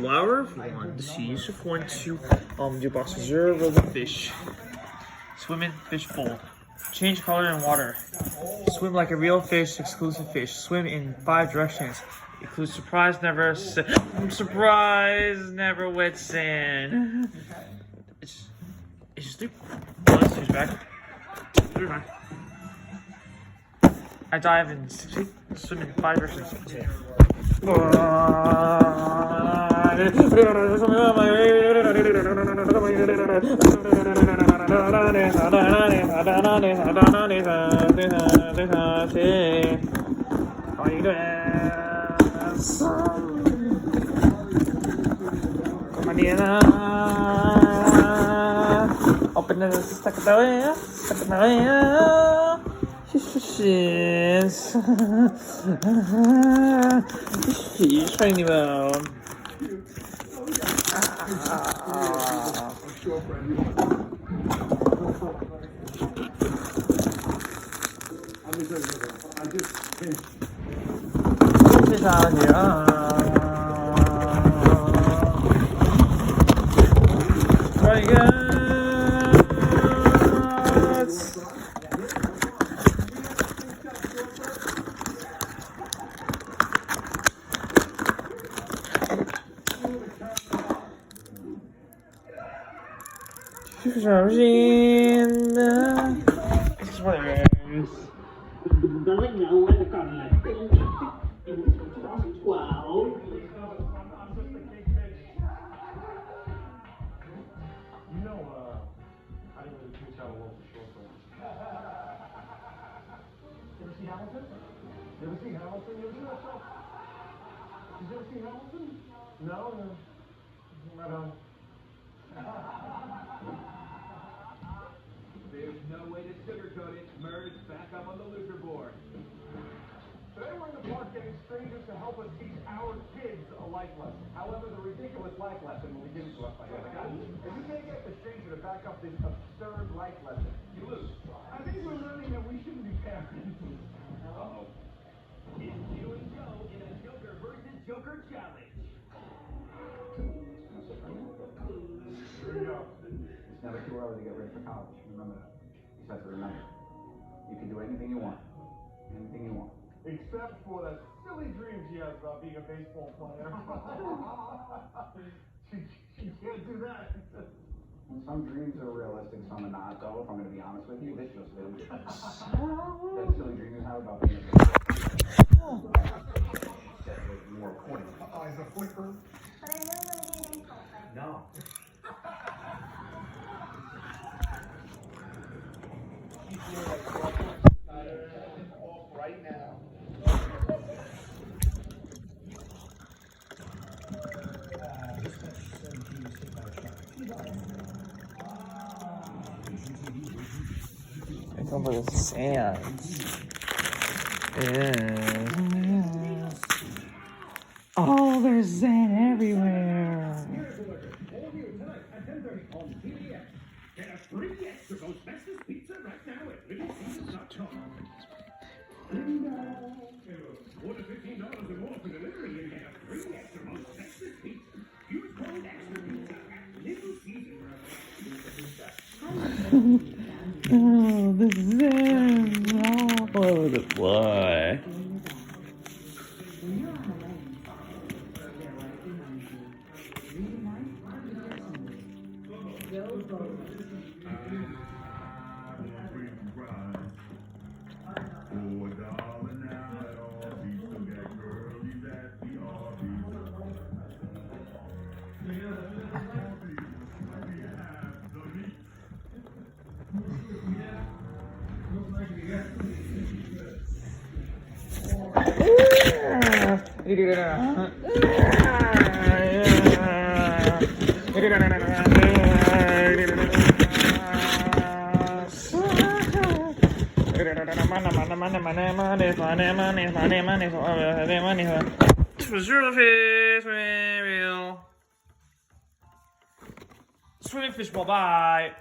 Flour if you want the seas. If you want to do a box of zero robo fish. Swim in fish bowl. Change color in water. Swim like a real fish, exclusive fish. Swim in 5 directions. Include surprise, never wet sand. It's just 3. Let's switch back. I dive in 6 feet. Swim in 5 directions. Okay. Open the stack of fish tiny bone. Fish out here. Very good. It's Going now with the government. In 2012. You know, I didn't really teach out a local short film. You ever see Hamilton? You ever see Hamilton? You ever see that show? Did you ever see Hamilton? No? Not There's no way to sugarcoat it. Merge back up on the loser board. Today we're in the park getting strangers to help us teach our kids a life lesson. However, the ridiculous life lesson will be given to us by the other guy. If you can't get the stranger to back up this absurd life lesson, you lose. I think we're learning that we shouldn't be parents. Uh-oh. It's you and Joe in a Joker versus Joker challenge. Here we go. It's never too early to get ready for college. Remember that. You just have to remember. You can do anything you want. Anything you want. Except for that silly dream she has about being a baseball player. she can't do that. And some dreams are realistic, some are not, though, if I'm going to be honest with you. This just is. That silly dream you have about being a baseball player. That was more points. Oh, is a flicker? No. Right now. It's over the sand. Yeah. Oh, there's sand everywhere. Get a free extra Ghostbusters pizza right now at LittleCaesars.com. Order $15 or more for delivery and get a free extra Ghostbusters pizza. Use code extra pizza at Little Caesars. Oh, the sand all over the floor. Zero fish, real. Swimming fish ball, bye.